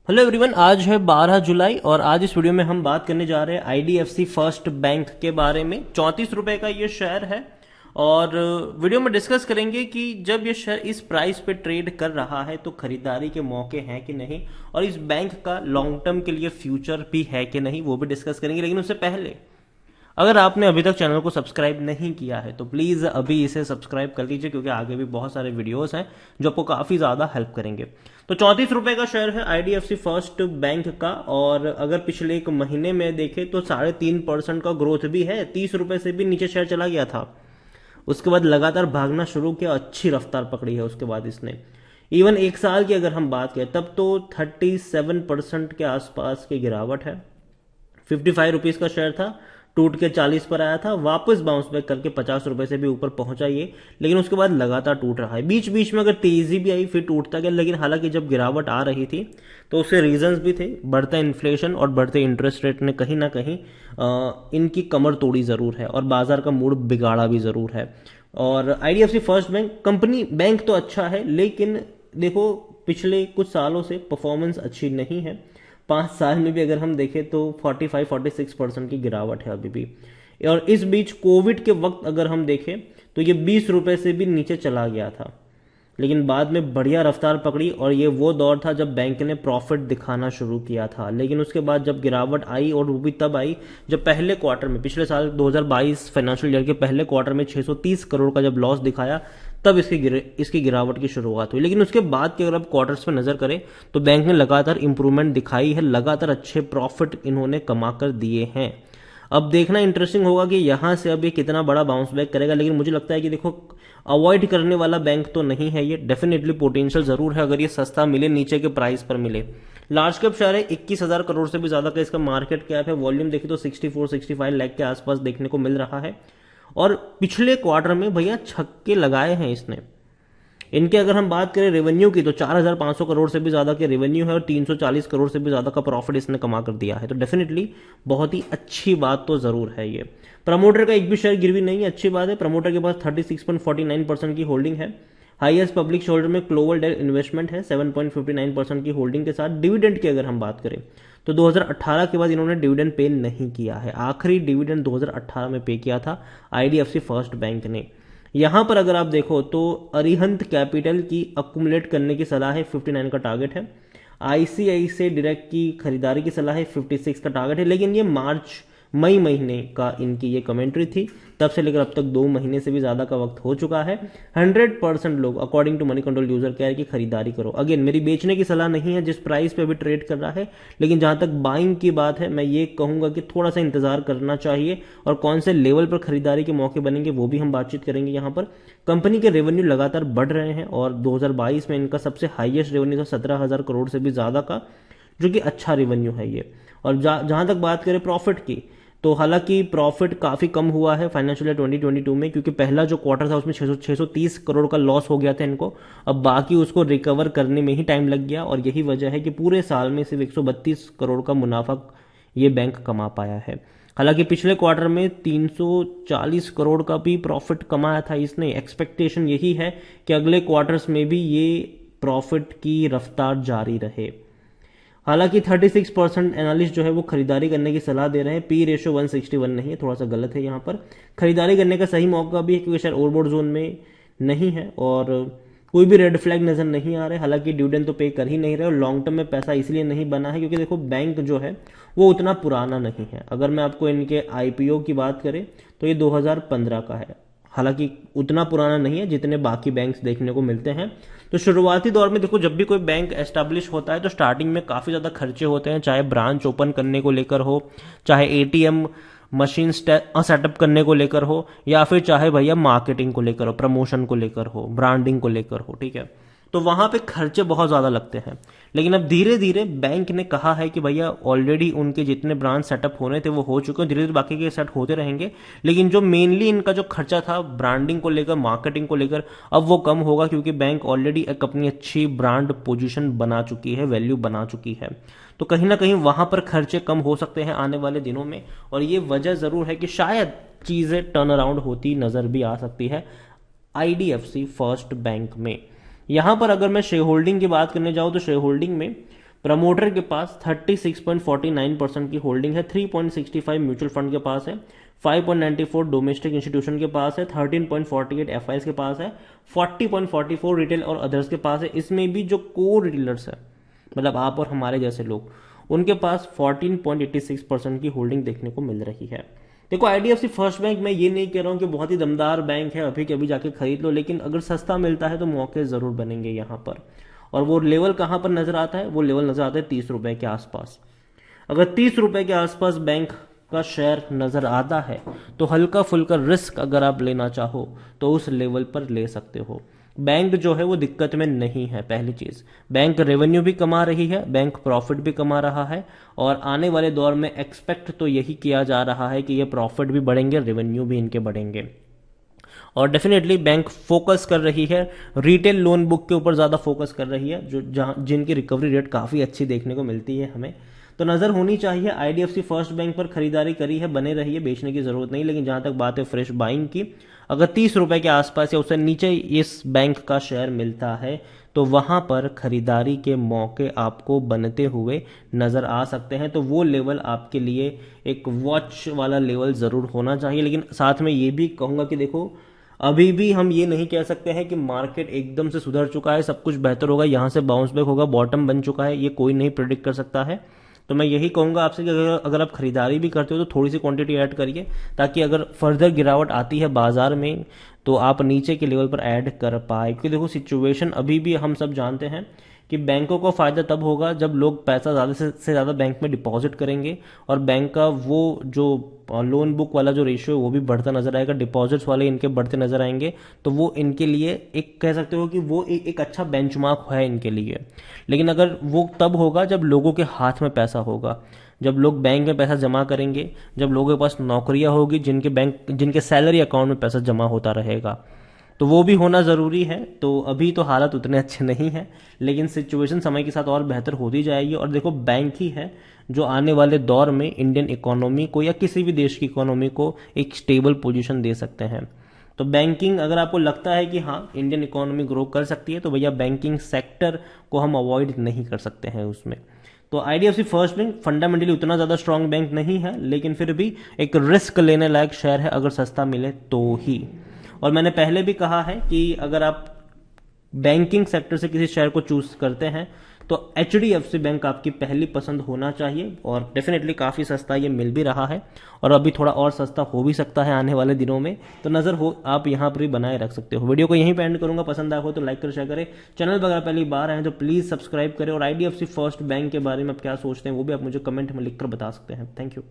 Hello everyone, आज है 12 जुलाई और आज इस वीडियो में हम बात करने जा रहे हैं आईडीएफसी फर्स्ट बैंक के बारे में। 34 रुपए का ये शेयर है और वीडियो में डिस्कस करेंगे कि जब ये शेयर इस प्राइस पे ट्रेड कर रहा है तो खरीदारी के मौके हैं कि नहीं, और इस बैंक का लॉन्ग टर्म के लिए फ्यूचर भी है कि नहीं, वो भी डिस्कस करेंगे। लेकिन उससे पहले अगर आपने अभी तक चैनल को सब्सक्राइब नहीं किया है तो प्लीज अभी इसे सब्सक्राइब कर लीजिए, क्योंकि आगे भी बहुत सारे वीडियोस हैं जो आपको काफी ज्यादा हेल्प करेंगे। तो 34 रुपए का शेयर है आईडीएफसी फर्स्ट बैंक का, और अगर पिछले एक महीने में देखें तो 3.5% का ग्रोथ भी है। 30 रुपए से भी नीचे शेयर चला गया था, उसके बाद लगातार भागना शुरू किया, अच्छी रफ्तार पकड़ी है उसके बाद इसने। इवन एक साल की अगर हम बात करें तब तो 37% के आसपास की गिरावट है। 55 रुपीज का शेयर था, टूट के 40 पर आया था, वापस बाउंस बैक करके 50 रुपए से भी ऊपर पहुंचा ये, लेकिन उसके बाद लगातार टूट रहा है। बीच बीच में अगर तेजी भी आई फिर टूटता गया, लेकिन हालांकि जब गिरावट आ रही थी तो उसके रीजंस भी थे। बढ़ता इन्फ्लेशन और बढ़ते इंटरेस्ट रेट ने कहीं ना कहीं इनकी कमर तोड़ी जरूर है और बाजार का मूड बिगाड़ा भी जरूर है। और IDFC first bank company bank तो अच्छा है, लेकिन देखो पिछले कुछ सालों से परफॉर्मेंस अच्छी नहीं है। 5 साल में भी अगर हम देखें तो 45-46% की गिरावट है अभी भी। और इस बीच कोविड के वक्त अगर हम देखें तो ये 20 रुपए से भी नीचे चला गया था, लेकिन बाद में बढ़िया रफ्तार पकड़ी और ये वो दौर था जब बैंक ने प्रॉफिट दिखाना शुरू किया था। लेकिन उसके बाद जब गिरावट आई, और वो भी तब आई जब पहले क्वार्टर में, पिछले साल 2022 फाइनेंशियल ईयर के पहले क्वार्टर में 630 करोड़ का जब लॉस दिखाया, तब इसकी गिरावट की शुरुआत हुई। लेकिन उसके बाद की अगर आप क्वार्टर्स पर नजर करें तो बैंक ने लगातार इंप्रूवमेंट दिखाई है, लगातार अच्छे प्रॉफिट इन्होंने कमा कर दिए हैं। अब देखना इंटरेस्टिंग होगा कि यहां से अब ये कितना बड़ा बाउंस बैक करेगा, लेकिन मुझे लगता है कि देखो अवॉइड करने वाला बैंक तो नहीं है ये, डेफिनेटली पोटेंशियल जरूर है अगर ये सस्ता मिले, नीचे के प्राइस पर मिले। लार्ज कैप शेयर है, 21,000 करोड़ से भी ज्यादा का इसका मार्केट कैप है। वॉल्यूम देखिए तो 64-65 लाख के आसपास देखने को मिल रहा है, और पिछले क्वार्टर में भैया छक्के लगाए हैं इसने। इनके अगर हम बात करें रेवेन्यू की तो 4,500 करोड़ से भी ज्यादा के रेवेन्यू है और 340 करोड़ से भी ज्यादा का प्रॉफिट इसने कमा कर दिया है। तो डेफिनेटली बहुत ही अच्छी बात तो जरूर है ये। प्रमोटर का एक भी शेयर गिरवी नहीं, अच्छी बात है। प्रमोटर के पास 36.49% की होल्डिंग है। हाईएस्ट पब्लिक शेयर में ग्लोबल डेल इन्वेस्टमेंट है 7.59% की होल्डिंग के साथ। डिविडेंड की अगर हम बात करें तो 2018 के बाद इन्होंने डिविडेंड पे नहीं किया है। आखिरी डिविडेंड 2018 में पे किया था आईडीएफसी फर्स्ट बैंक ने। यहां पर अगर आप देखो तो अरिहंत कैपिटल की अकुमुलेट करने की सलाह है, 59 का टारगेट है। आईसीआईसीआई डायरेक्ट की खरीदारी की सलाह है, 56 का टारगेट है। लेकिन ये मई महीने का इनकी ये कमेंट्री थी, तब से लेकर अब तक 2 महीने से भी ज्यादा का वक्त हो चुका है। 100% लोग according to Moneycontrol user कह रहे हैं कि खरीदारी करो। अगेन मेरी बेचने की सलाह नहीं है जिस प्राइस पे अभी ट्रेड कर रहा है, लेकिन जहां तक बाइंग की बात है मैं ये कहूंगा कि थोड़ा सा इंतजार करना चाहिए, और कौन से लेवल पर खरीदारी के मौके बनेंगे वो भी हम बातचीत करेंगे। यहाँ पर कंपनी के रेवेन्यू लगातार बढ़ रहे हैं और 2022 में इनका सबसे हाईएस्ट रेवेन्यू था 17,000 करोड़ से भी ज्यादा का, जो कि अच्छा रेवेन्यू है ये। और जहां तक बात करें प्रॉफिट की तो हालांकि प्रॉफिट काफी कम हुआ है फाइनेंशियल ईयर 2022 में, क्योंकि पहला जो क्वार्टर था उसमें 630 करोड़ का लॉस हो गया था इनको। अब बाकी उसको रिकवर करने में ही टाइम लग गया, और यही वजह है कि पूरे साल में सिर्फ 132 करोड़ का मुनाफा ये बैंक कमा पाया है। हालांकि पिछले क्वार्टर में 340 करोड़ का भी प्रॉफिट कमाया था इसने। एक्सपेक्टेशन यही है कि अगले क्वार्टर्स में भी ये प्रॉफिट की रफ्तार जारी रहे। हालांकि 36% एनालिस्ट जो है वो खरीदारी करने की सलाह दे रहे हैं। पी रेशियो 161 नहीं है, थोड़ा सा गलत है। यहाँ पर खरीदारी करने का सही मौका भी है क्योंकि शेयर ओवरबॉट जोन में नहीं है और कोई भी रेड फ्लैग नजर नहीं आ रहे। हालांकि डिविडेंड तो पे कर ही नहीं रहे, और लॉन्ग टर्म में पैसा इसलिए नहीं बना है क्योंकि देखो बैंक जो है वो उतना पुराना नहीं है। अगर मैं आपको इनके आईपीओ की बात करें तो ये 2015 का है, हालांकि उतना पुराना नहीं है जितने बाकी बैंक्स देखने को मिलते हैं। तो शुरुआती दौर में देखो जब भी कोई बैंक एस्टैब्लिश होता है तो स्टार्टिंग में काफी ज्यादा खर्चे होते हैं, चाहे ब्रांच ओपन करने को लेकर हो, चाहे एटीएम मशीन सेटअप करने को लेकर हो, या फिर चाहे भैया मार्केटिंग को लेकर हो, प्रमोशन को लेकर हो, ब्रांडिंग को लेकर हो, ठीक है। तो वहां पे खर्चे बहुत ज्यादा लगते हैं। लेकिन अब धीरे धीरे बैंक ने कहा है कि भैया ऑलरेडी उनके जितने ब्रांच सेटअप होने थे वो हो चुके हैं, धीरे धीरे बाकी के सेट होते रहेंगे। लेकिन जो मेनली इनका जो खर्चा था ब्रांडिंग को लेकर, मार्केटिंग को लेकर, अब वो कम होगा क्योंकि बैंक ऑलरेडी एक अपनी अच्छी ब्रांड पोजीशन बना चुकी है, वैल्यू बना चुकी है। तो कहीं ना कहीं वहां पर खर्चे कम हो सकते हैं आने वाले दिनों में, और ये वजह जरूर है कि शायद चीजें टर्न अराउंड होती नजर भी आ सकती है आईडीएफसी फर्स्ट बैंक में। यहां पर अगर मैं शेयर होल्डिंग की बात करने जाऊं तो शेयर होल्डिंग में प्रमोटर के पास 36.49% की होल्डिंग है, 3.65 म्यूचुअल फंड के पास है, 5.94 डोमेस्टिक इंस्टीट्यूशन के पास है, 13.48 एफआईएस के पास है, 40.44 रिटेल और अदर्स के पास है। इसमें भी जो कोर रिटेलर्स है, मतलब आप और हमारे जैसे लोग, उनके पास 14.86% की होल्डिंग देखने को मिल रही है। देखो, आईडीएफसी फर्स्ट बैंक, मैं ये नहीं कह रहा हूं कि बहुत ही दमदार बैंक है, अभी के अभी जाके खरीद लो, लेकिन अगर सस्ता मिलता है तो मौके जरूर बनेंगे यहां पर। और वो लेवल कहां पर नजर आता है? वो लेवल नजर आता है 30 रुपए के आसपास। अगर 30 रुपए के आसपास बैंक का शेयर नजर आता है तो हल्का फुल्का रिस्क अगर आप लेना चाहो तो उस लेवल पर ले सकते हो। बैंक जो है वो दिक्कत में नहीं है। पहली चीज, बैंक रेवेन्यू भी कमा रही है, बैंक प्रॉफिट भी कमा रहा है, और आने वाले दौर में एक्सपेक्ट तो यही किया जा रहा है कि ये प्रॉफिट भी बढ़ेंगे, रेवेन्यू भी इनके बढ़ेंगे। और डेफिनेटली बैंक फोकस कर रही है रिटेल लोन बुक के ऊपर, ज्यादा फोकस कर रही है, जो जहां जिनकी रिकवरी रेट काफी अच्छी देखने को मिलती है हमें। तो नजर होनी चाहिए। आईडीएफसी फर्स्ट बैंक पर खरीदारी करी है, बने रही है, बेचने की जरूरत नहीं। लेकिन जहां तक बात है फ्रेश बाइंग की, अगर 30 रुपए के आसपास या उससे नीचे इस बैंक का शेयर मिलता है तो वहां पर खरीदारी के मौके आपको बनते हुए नजर आ सकते हैं। तो वो लेवल आपके लिए एक वॉच वाला लेवल जरूर होना चाहिए। लेकिन साथ में ये भी कहूंगा कि देखो, अभी भी हम ये नहीं कह सकते हैं कि मार्केट एकदम से सुधर चुका है, सब कुछ बेहतर होगा, यहां से बाउंस बैक होगा, बॉटम बन चुका है, ये कोई नहीं प्रेडिक्ट कर सकता है। तो मैं यही कहूंगा आपसे कि अगर आप खरीदारी भी करते हो तो थोड़ी सी क्वांटिटी ऐड करिए, ताकि अगर फर्दर गिरावट आती है बाजार में तो आप नीचे के लेवल पर ऐड कर पाए। क्योंकि देखो, सिचुएशन अभी भी हम सब जानते हैं कि बैंकों को फायदा तब होगा जब लोग पैसा ज्यादा से ज्यादा बैंक में डिपॉजिट करेंगे, और बैंक का वो जो लोन बुक वाला जो रेशियो है वो भी बढ़ता नजर आएगा, डिपॉजिट्स वाले इनके बढ़ते नजर आएंगे। तो वो इनके लिए एक कह सकते हो कि वो एक अच्छा बेंचमार्क है इनके लिए। लेकिन अगर वो तब होगा जब लोगों के हाथ में पैसा होगा, जब लोग बैंक में पैसा जमा करेंगे, जब लोगों के पास नौकरियां होगी, जिनके सैलरी अकाउंट में पैसा जमा होता रहेगा, तो वो भी होना जरूरी है। तो अभी तो हालत उतने अच्छे नहीं है, लेकिन सिचुएशन समय के साथ और बेहतर होती जाएगी। और देखो, बैंक ही है जो आने वाले दौर में इंडियन इकोनॉमी को या किसी भी देश की इकोनॉमी को एक स्टेबल पोजीशन दे सकते हैं। तो बैंकिंग, अगर आपको लगता है कि हाँ इंडियन इकोनॉमी ग्रो कर सकती है, तो भैया बैंकिंग सेक्टर को हम अवॉइड नहीं कर सकते हैं उसमें। तो आईडीएफसी फर्स्ट बैंक फंडामेंटली उतना ज्यादा स्ट्रांग बैंक नहीं है, लेकिन फिर भी एक रिस्क लेने लायक शेयर है अगर सस्ता मिले तो ही। और मैंने पहले भी कहा है कि अगर आप बैंकिंग सेक्टर से किसी शेयर को चूज करते हैं तो एचडीएफसी बैंक आपकी पहली पसंद होना चाहिए। और डेफिनेटली काफी सस्ता ये मिल भी रहा है, और अभी थोड़ा और सस्ता हो भी सकता है आने वाले दिनों में। तो नजर हो आप यहां पर भी बनाए रख सकते हो। वीडियो को यहीं पे एंड करूंगा, पसंद आया हो तो लाइक कर शेयर करें। चैनल पर अगर पहली बार आए तो प्लीज सब्सक्राइब करें, और आईडीएफसी फर्स्ट बैंक के बारे में आप क्या सोचते हैं वो भी आप मुझे कमेंट में लिखकर बता सकते हैं। Thank you.